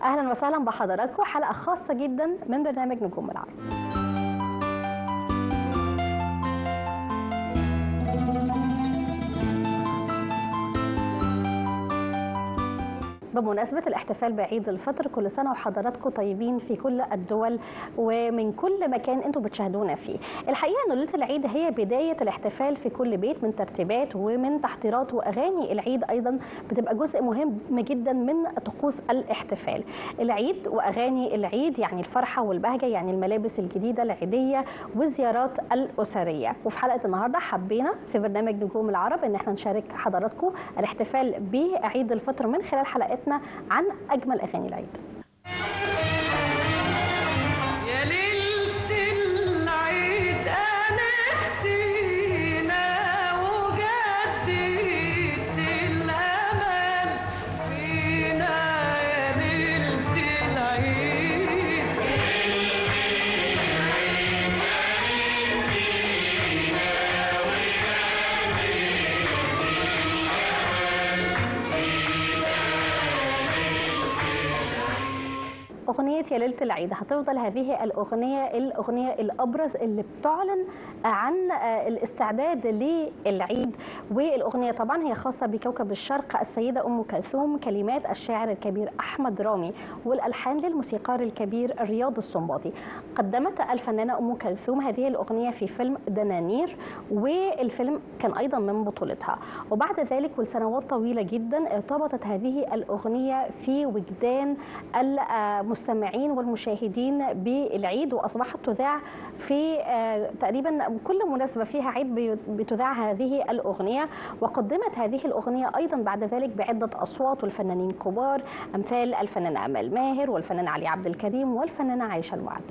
اهلا وسهلا بحضراتكم، حلقه خاصه جدا من برنامج نجوم العرب. بمناسبة الاحتفال بعيد الفطر، كل سنة وحضراتكم طيبين في كل الدول ومن كل مكان انتم بتشاهدونا فيه. الحقيقة ان ليلة العيد هي بداية الاحتفال في كل بيت، من ترتيبات ومن تحضيرات، واغاني العيد ايضا بتبقى جزء مهم جدا من طقوس الاحتفال. العيد واغاني العيد يعني الفرحة والبهجة، يعني الملابس الجديدة العيدية والزيارات الأسرية. وفي حلقة النهاردة حبينا في برنامج نجوم العرب ان احنا نشارك حضراتكم الاحتفال بعيد الفطر من خلال حلقات عن أجمل أغاني العيد. يا ليلة العيد أنستينا وجددت الأمل فينا، يا ليلة العيد أغنية يا ليلة العيد هتفضل هذه الأغنية الأبرز اللي بتعلن عن الاستعداد للعيد. والأغنية طبعا هي خاصة بكوكب الشرق السيدة أم كلثوم، كلمات الشاعر الكبير أحمد رامي والألحان للموسيقار الكبير رياض السنباطي. قدمت الفنانة أم كلثوم هذه الأغنية في فيلم دنانير، والفيلم كان أيضا من بطولتها. وبعد ذلك ولسنوات طويلة جدا ارتبطت هذه الأغنية في وجدان المستمعين والمشاهدين بالعيد، واصبحت تذاع في تقريبا كل مناسبه فيها عيد بتذاع هذه الاغنيه. وقدمت هذه الاغنيه ايضا بعد ذلك بعده اصوات والفنانين كبار امثال الفنان امال ماهر والفنان علي عبد الكريم والفنانه عائشه الوعد.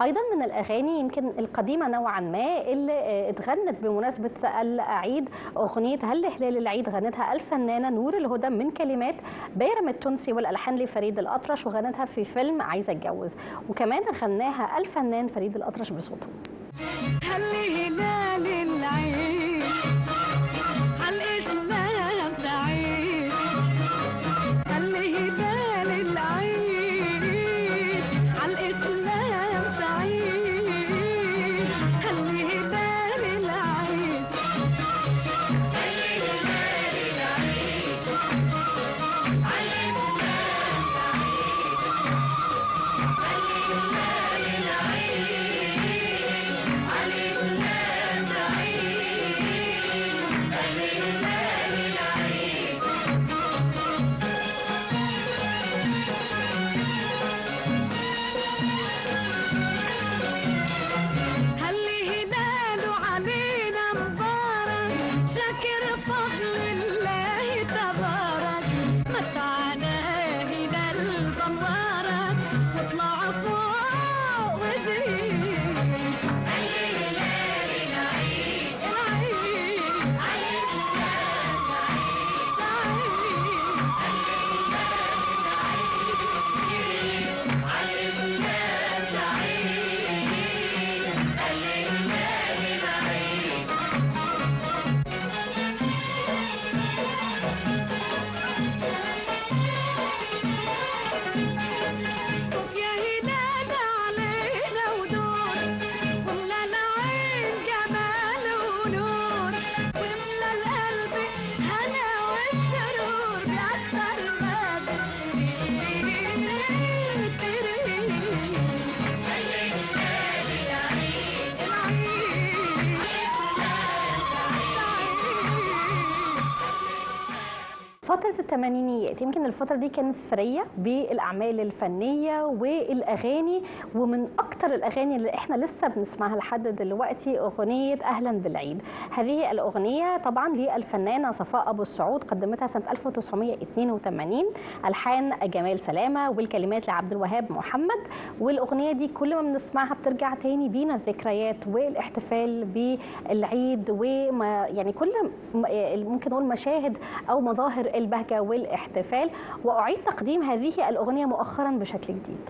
ايضا من الاغاني يمكن القديمه نوعا ما اللي اتغنت بمناسبه العيد اغنيه هل هلال العيد، غنتها الفنانه نور الهدى من كلمات بيرم التونسي والالحان لفريد الاطرش، وغنتها في فيلم عايزه اتجوز، وكمان غناها الفنان فريد الاطرش بصوته. هل هلال العيد عالإسلام سعيد، هل هلال العيد عالإسلام سعيد، هل هلال العيد، هل هلال العيد عالإسلام سعيد، هل هلال فترة الثمانينيات يمكن الفترة دي كانت ثرية بالأعمال الفنية والأغاني، ومن أكتر الأغاني اللي إحنا لسه بنسمعها لحد دلوقتي أغنية أهلا بالعيد. هذه الأغنية طبعا للفنانة صفاء أبو السعود، قدمتها سنة 1982، ألحان جمال سلامة والكلمات لعبد الوهاب محمد. والأغنية دي كل ما بنسمعها بترجع تاني بينا الذكريات والاحتفال بالعيد، وما يعني كل ممكن نقول مشاهد أو مظاهر البهجة والاحتفال. وأعيد تقديم هذه الأغنية مؤخرا بشكل جديد.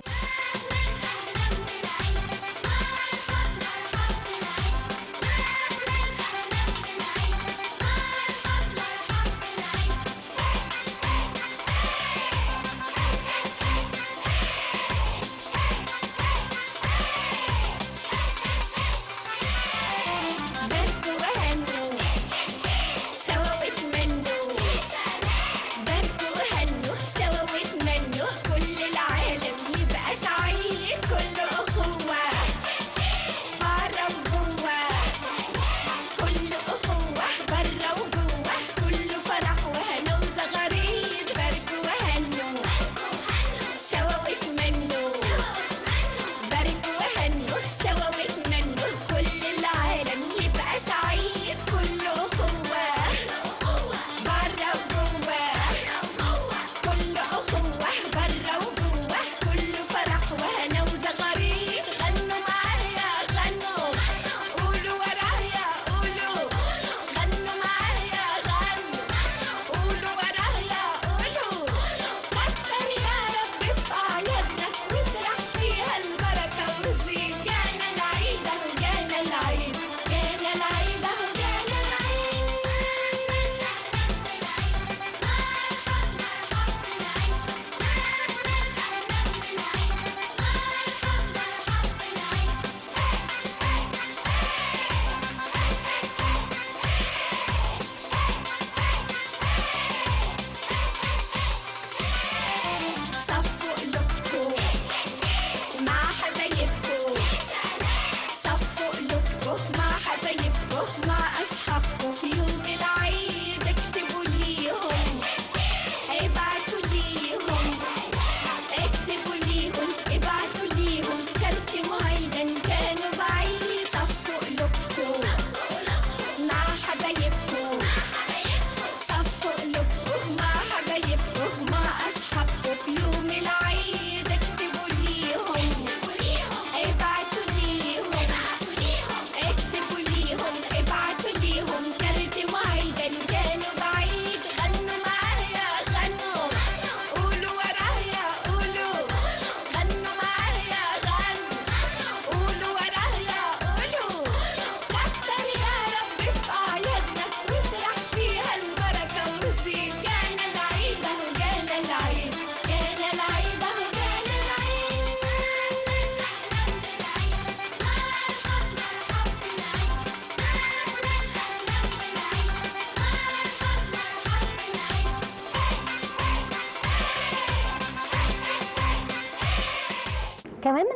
سوا واتمنوا كل العالم يبقى سعيد.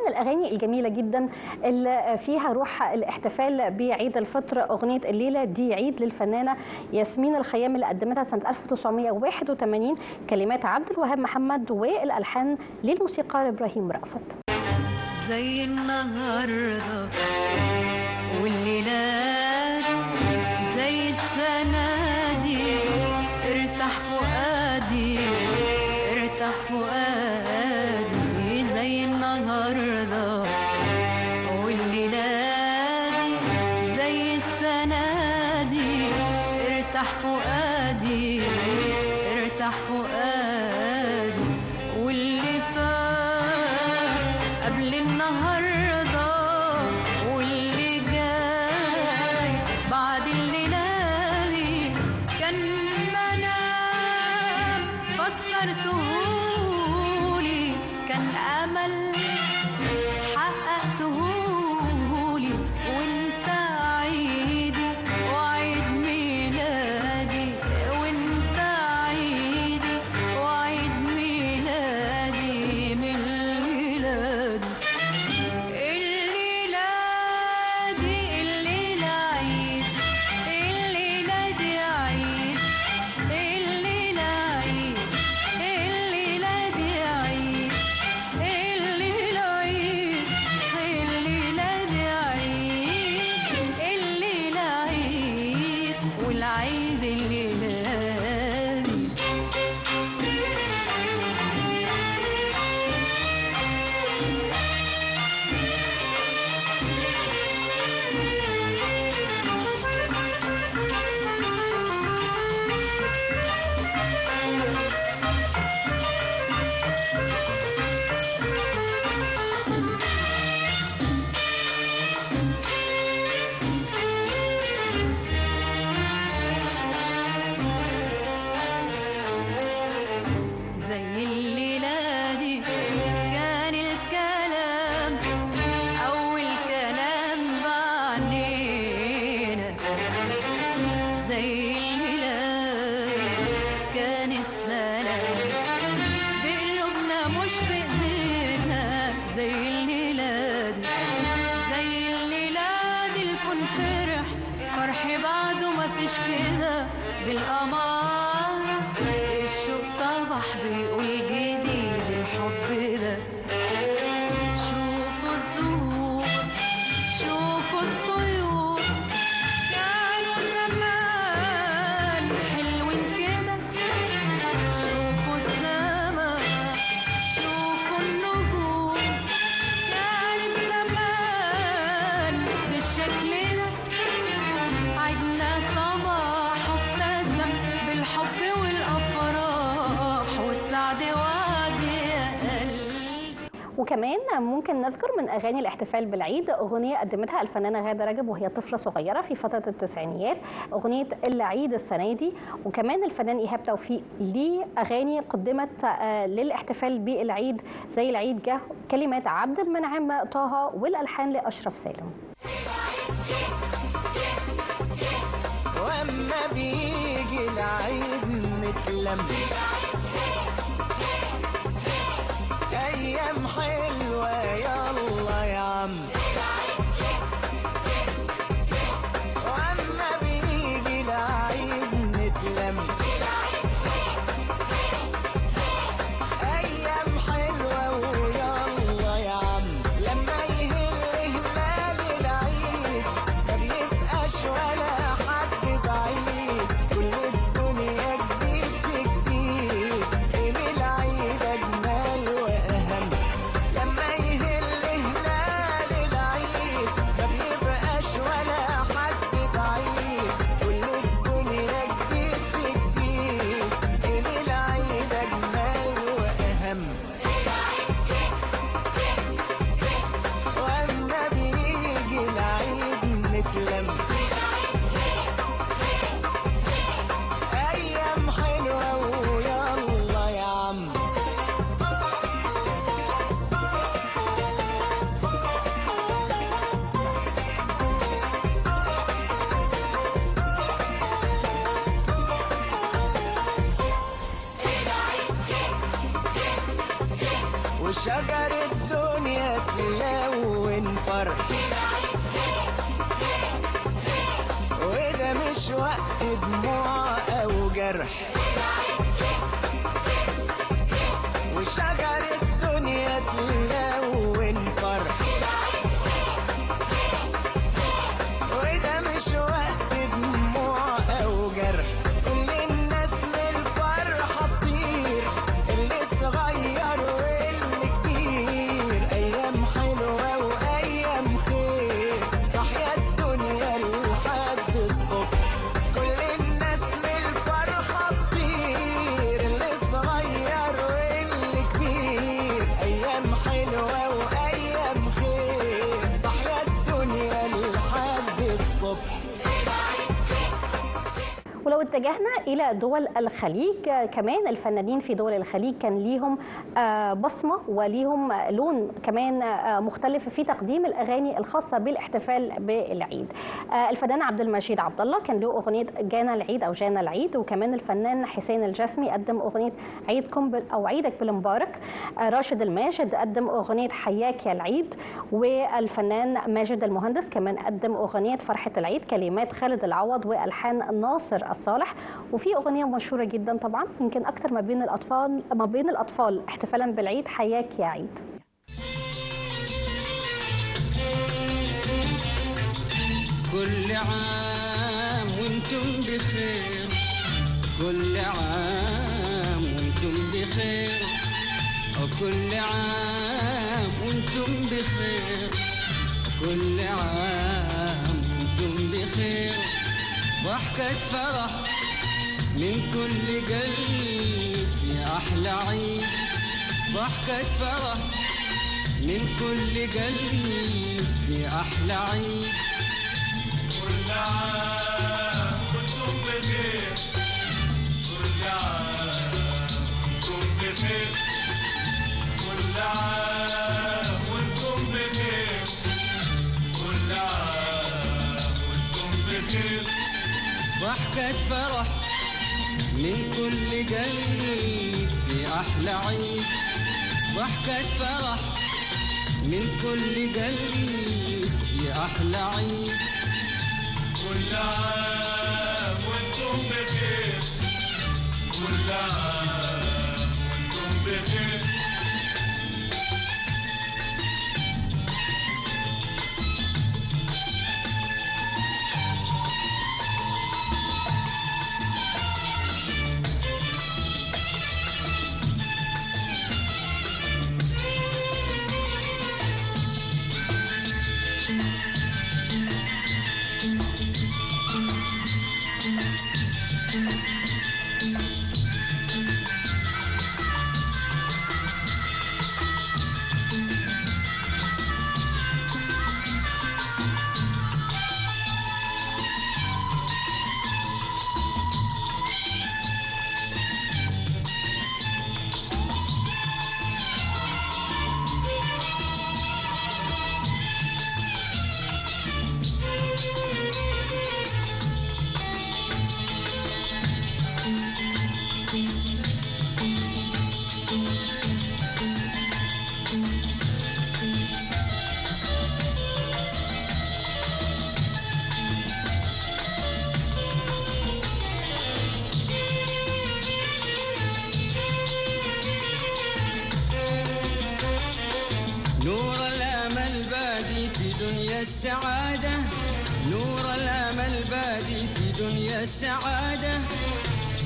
من الأغاني الجميلة جدا اللي فيها روح الاحتفال بعيد الفطر أغنية الليلة دي عيد للفنانة ياسمين الخيام اللي قدمتها سنة 1981، كلمات عبد الوهاب محمد والألحان للموسيقار إبراهيم رأفت. زي النهارده والليلة زي السنة دي ارتاح فؤادي ارتاح فؤادي زي النهارده والليلة زي السنة دي ارتاح فؤادي ارتاح فؤادي واللي فات قبل النهارده واللي جاي بعد الليلة دي كان منام فسرتهولي كان أمل حققتهولي وانت عيدي وعيد ميلادي وانت عيدي وعيد ميلادي من الميلاد الليلة دي الليلة عيد الليلة دي عيد الليلة عيد الليلة دي عيد الليلة عيد الليلة دي عيد الليلة عيد والعيد الليلة دي. زي الليلة دي كان الكلام أول كلام بعنينا زي الليلة دي كان السلام بقلوبنا مش بإيدينا زي الليلة دي زي الليلة دي الكون فرح فرح بعده مفيش كده بالأمارة الشوق صبح بيقول جديد الحب ده شوفوا الزهور شوفوا الطيور كانوا زمان حلوين كده شوفوا السما شوفوا النجوم كانت زمان بالشكل ده عدنا صباح ابتسم بالحب والافراح والسعد وعد يا قلبي. وكمان ممكن نذكر من أغاني الاحتفال بالعيد أغنية قدمتها الفنانة غادة رجب وهي طفلة صغيرة في فترة التسعينيات، أغنية العيد السنة دي. وكمان الفنان إيهاب توفيق ليه أغاني قدمت للاحتفال بالعيد زي العيد جه، كلمات عبد المنعم طه والألحان لأشرف سالم. واما بيجي العيد نتلم ايام حلوه يلا يا عم واما بيجي العيد نتلم ايام حلوه ويلا يا عم لما يهل هلال العيد ما بيبقاش ولا حد بعيد كل الدنيا جديد في جديد يوم العيد اجمل واهم لما يهل هلال العيد ما بيبقاش ولا حد بعيد كل الدنيا جديد في جديد يوم العيد اجمل واهم واما بيجي العيد نتلم ايام حلوه ويلا يا عم وشجر الدنيا تلم فرح، وده مش وقت دموع أو جرح، وشجر الدنيا تلون فرح، وده مش وقت دموع أو جرح. كل الناس من الفرحة تطير، اللي صغير واللي كبير، أيام حلوة وأيام خير، صحيا الدنيا لحد الصبح. كل الناس من الفرحة تطير، اللي صغير واللي كبير، أيام حلوة وأيام خير، صحيا الدنيا لحد الصبح. ولو اتجهنا إلى دول الخليج، كمان الفنانين في دول الخليج كان ليهم بصمة وليهم لون كمان مختلف في تقديم الأغاني الخاصة بالاحتفال بالعيد. الفنان عبد المجيد عبد الله كان له أغنية جانا العيد أو جانا العيد، وكمان الفنان حسين الجسمي قدم أغنية عيدكم أو عيدك بالمبارك. راشد الماجد قدم أغنية حياك يا العيد، والفنان ماجد المهندس كمان قدم أغنية فرحة العيد، كلمات خالد العوض وألحان ناصر الصالح. وفي أغنية مشهورة جدا طبعا يمكن أكتر ما بين الأطفال احتفالا بالعيد، حياك يا عيد. كل عام وانتم بخير، كل عام وانتم بخير، كل عام وانتم بخير، كل عام وانتم بخير. ضحكة فرح من كل قلب في أحلى عيد، ضحكة فرح من كل قلب في أحلى عيد. كل عام وانتم بخير، كل عام وانتم بخير، كل عام وانتم بخير، كل عام وانتم بخير. ضحكة فرح من كل قلب في أحلى عيد، ضحكة فرح من كل قلب في أحلى عيد. كل عام وانتم بخير، كل عام وانتم بخير. نور الأمل بادي في دنيا السعادة، نور الأمل بادي في دنيا السعادة.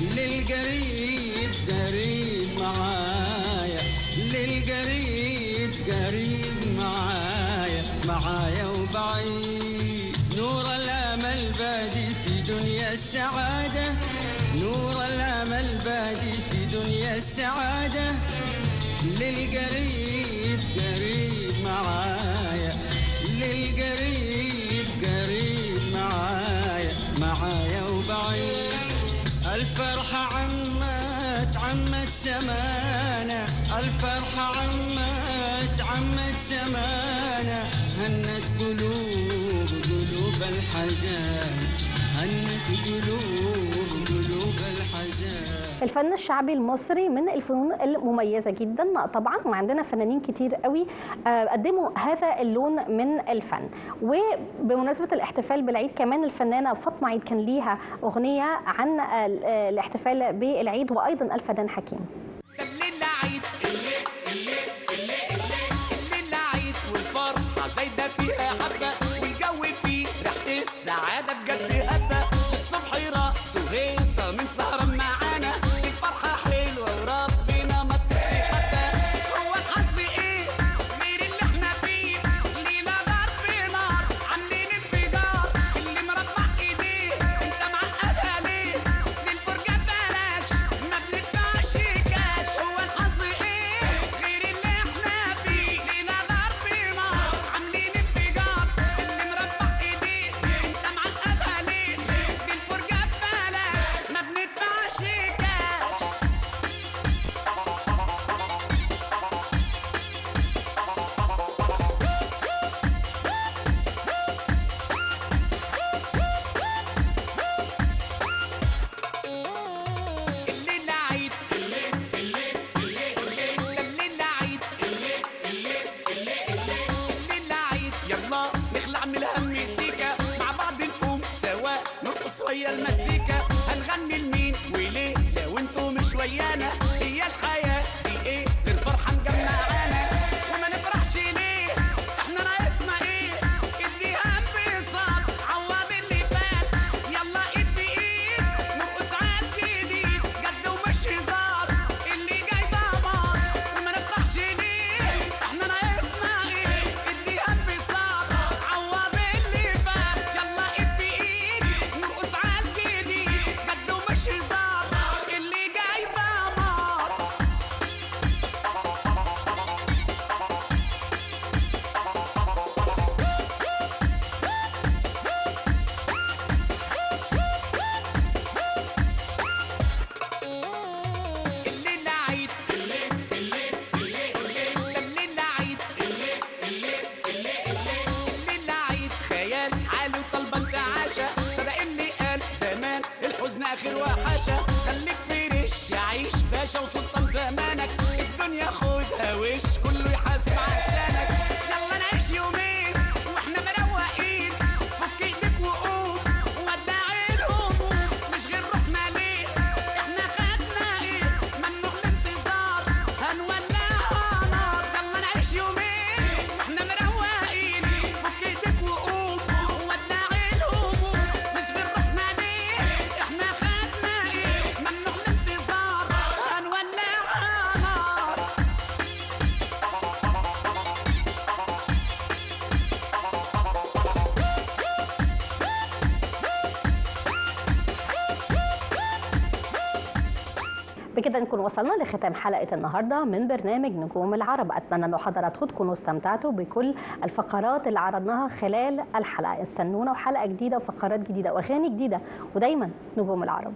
للقريب قريب معايا، للقريب قريب معايا، معايا وبعيد. نور الأمل بادي في دنيا السعادة، نور الأمل بادي في دنيا السعادة. للقريب قريب معايا، للقريب قريب معايا، معايا وبعيد. الفرحة عمت سمانة، الفرحة عمت سمانة. هنت قلوب الحزان، هنت قلوب الحزان. الفن الشعبي المصري من الفنون المميزة جدا طبعا، وعندنا فنانين كتير قوي قدموا هذا اللون من الفن. وبمناسبة الاحتفال بالعيد كمان الفنانة فاطمة عيد كان ليها أغنية عن الاحتفال بالعيد، وأيضا الفنان حكيم. الليلة عيد الليلة عيد والفرحة زايدة فيها حبة، والجو فيه ريحة السعادة بجد هبة، الصبح رقص وهيصة من سهرة معانا، الفرحة حلوة وربنا ما تستخبى. هو الحظ ايه غير اللي احنا فيه؟ ليلة ضرب نار عاملين انفجار، اللي مربع ايديه انت معقدها ليه؟ للفرجة بلاش ما بندفعش كاش. هو الحظ ايه غير اللي احنا فيه؟ ليلة ضرب نار عاملين انفجار، اللي مربع ايديه انت معقدها ليه؟ للفرجة بلاش ما بندفعش كاش. الليلة عيد الليلة عيد الليلة عيد، يلا نخلع من الهم سيكا، مع بعض نقوم سوا نرقص ويا المزيكا، هنغني لمين وليه لو انتوا مش ويانا؟ هي الحياة دي ايه غير فرحة مجمعانا؟ وما نفرحش ليه؟ احنا ناقصنا ايه؟ اديها انبساط عوض اللي فات، يلا ايد بايد نرقص عالجديد، جد ومش هزار اللي جاي ضمان. وما نفرحش ليه؟ احنا ناقصنا ايه؟ اديها انبساط عوض اللي فات، يلا ايد بايد نرقص عالجديد، جد ومش هزار اللي جاي ضمان. الليلة عيد الليلة عيد الليلة عيد، خيال عالي وطلبة انتعاشة، صدق اللي قال زمان الحزن آخر وحشة، خليك فريش عيش باشا وسلطان زمانك، الدنيا خدها وش كله يحاسب عشانك، يلا نعيش يومين واحنا مروقين، فك ايدك وقوم ودع الهموم، نشغل روحنا ليه؟ احنا خدنا ايه؟ ممنوع الانتظار هنولعها نار، يلا نعيش يومين واحنا مروقين، فك ايدك وقوم ودع الهموم، نشغل روحنا ليه؟ احنا خدنا ايه؟ ممنوع الانتظار هنولعها نار. بكده نكون وصلنا لختام حلقة النهاردة من برنامج نجوم العرب. أتمنى أن حضراتكم تكونوا استمتعتوا بكل الفقرات اللي عرضناها خلال الحلقة. استنونا وحلقة جديدة وفقرات جديدة وأغاني جديدة، ودايما نجوم العرب.